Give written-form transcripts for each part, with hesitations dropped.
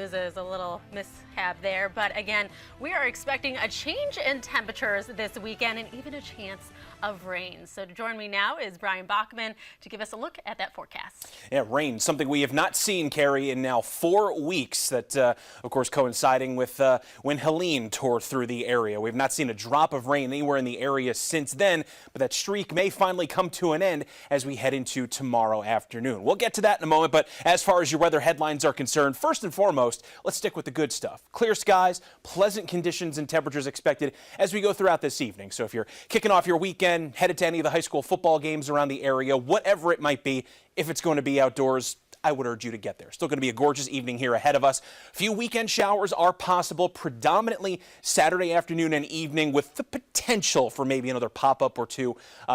Is a little mishap there, but again, we are expecting a change in temperatures this weekend and even a chance of rain. So to join me now is Brian Bachman to give us a look at that forecast. Yeah, rain, something we have not seen, Carrie, in now 4 weeks. That, of course, coinciding with when Helene tore through the area. We've not seen a drop of rain anywhere in the area since then, but that streak may finally come to an end as we head into tomorrow afternoon. We'll get to that in a moment, but as far as your weather headlines are concerned, first and foremost, let's stick with the good stuff. Clear skies, pleasant conditions and temperatures expected as we go throughout this evening. So if you're kicking off your weekend, headed to any of the high school football games around the area, whatever it might be, if it's going to be outdoors, I would urge you to get there. Still going to be a gorgeous evening here ahead of us. A few weekend showers are possible, predominantly Saturday afternoon and evening, with the potential for maybe another pop-up or two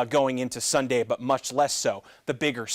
going into Sunday, but much less so. The bigger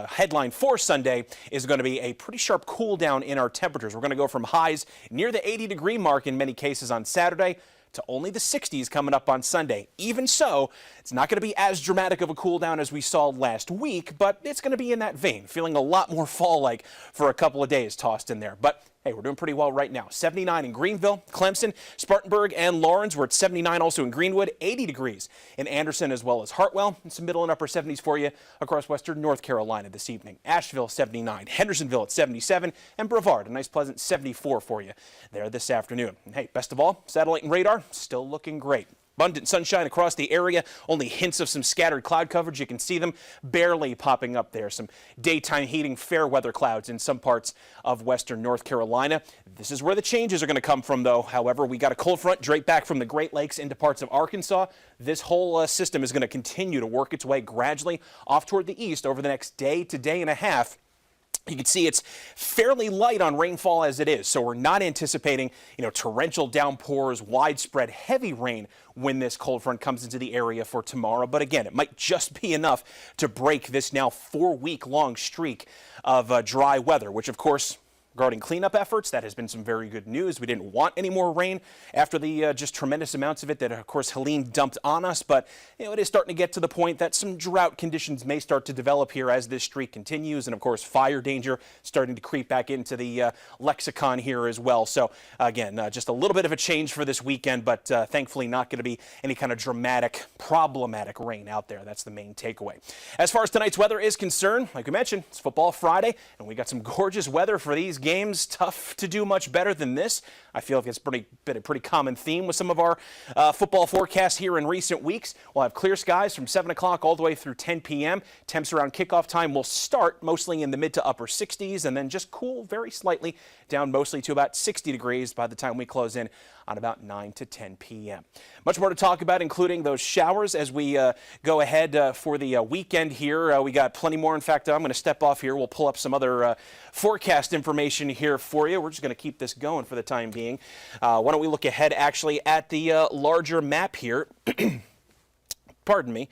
headline for Sunday is going to be a pretty sharp cool down in our temperatures. We're going to go from highs near the 80-degree mark in many cases on Saturday to only the 60s coming up on Sunday. Even so, it's not going to be as dramatic of a cool down as we saw last week, but it's going to be in that vein, feeling a lot more fall-like for a couple of days tossed in there. But hey, we're doing pretty well right now. 79 in Greenville, Clemson, Spartanburg, and Lawrence. We're at 79 also in Greenwood, 80 degrees in Anderson as well as Hartwell, and some middle and upper 70s for you across western North Carolina this evening. Asheville, 79, Hendersonville at 77, and Brevard, a nice pleasant 74 for you there this afternoon. And hey, best of all, satellite and radar still looking great. Abundant sunshine across the area, only hints of some scattered cloud coverage. You can see them barely popping up there. Some daytime heating fair weather clouds in some parts of western North Carolina. This is where the changes are going to come from, though. However, we got a cold front draped back from the Great Lakes into parts of Arkansas. This whole system is going to continue to work its way gradually off toward the east over the next day to day and a half. You can see it's fairly light on rainfall as it is, so we're not anticipating, torrential downpours, widespread heavy rain when this cold front comes into the area for tomorrow. But again, it might just be enough to break this now 4-week-long streak of dry weather, which, of course, regarding cleanup efforts, that has been some very good news. We didn't want any more rain after the just tremendous amounts of it that, of course, Helene dumped on us. But, it is starting to get to the point that some drought conditions may start to develop here as this streak continues. And, of course, fire danger starting to creep back into the lexicon here as well. So, again, just a little bit of a change for this weekend, but thankfully not going to be any kind of dramatic, problematic rain out there. That's the main takeaway. As far as tonight's weather is concerned, like we mentioned, it's Football Friday, and we got some gorgeous weather for these games. Tough to do much better than this. I feel like it's been a pretty common theme with some of our football forecasts here in recent weeks. We'll have clear skies from 7 o'clock all the way through 10 p.m. Temps around kickoff time will start mostly in the mid to upper 60s and then just cool very slightly down mostly to about 60 degrees by the time we close in on about 9 to 10 p.m. Much more to talk about, including those showers as we go ahead for the weekend here. We got plenty more. In fact, I'm going to step off here. We'll pull up some other forecast information here for you. We're just going to keep this going for the time being. Why don't we look ahead actually at the larger map here. Pardon me.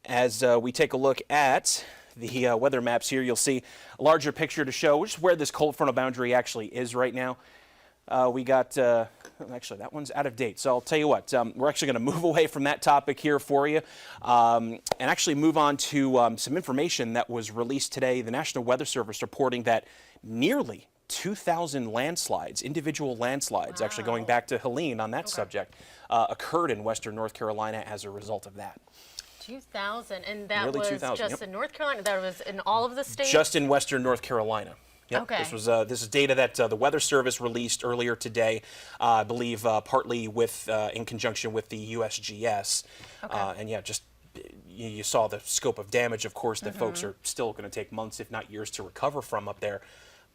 As we take a look at the weather maps here, you'll see a larger picture to show just where this cold frontal boundary actually is right now. We got, actually, that one's out of date. So I'll tell you what, we're actually going to move away from that topic here for you and actually move on to some information that was released today. The National Weather Service reporting that nearly 2,000 landslides, individual landslides, actually going back to Helene on that subject, occurred in western North Carolina as a result of that. 2,000, and that Nearly was 2,000, just in North Carolina? That was in all of the states? Just in western North Carolina. Yep. Okay. This is data that the Weather Service released earlier today, I believe partly with in conjunction with the USGS. Okay. And yeah, just you saw the scope of damage, of course, that folks are still going to take months, if not years, to recover from up there.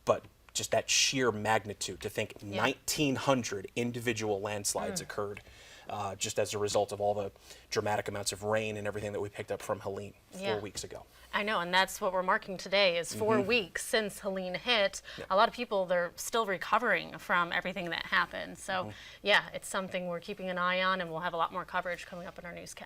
But just that sheer magnitude to think 1,900 individual landslides occurred just as a result of all the dramatic amounts of rain and everything that we picked up from Helene 4 weeks ago. I know, and that's what we're marking today is 4 weeks since Helene hit. A lot of people, they're still recovering from everything that happened. So, yeah, it's something we're keeping an eye on, and we'll have a lot more coverage coming up in our newscast.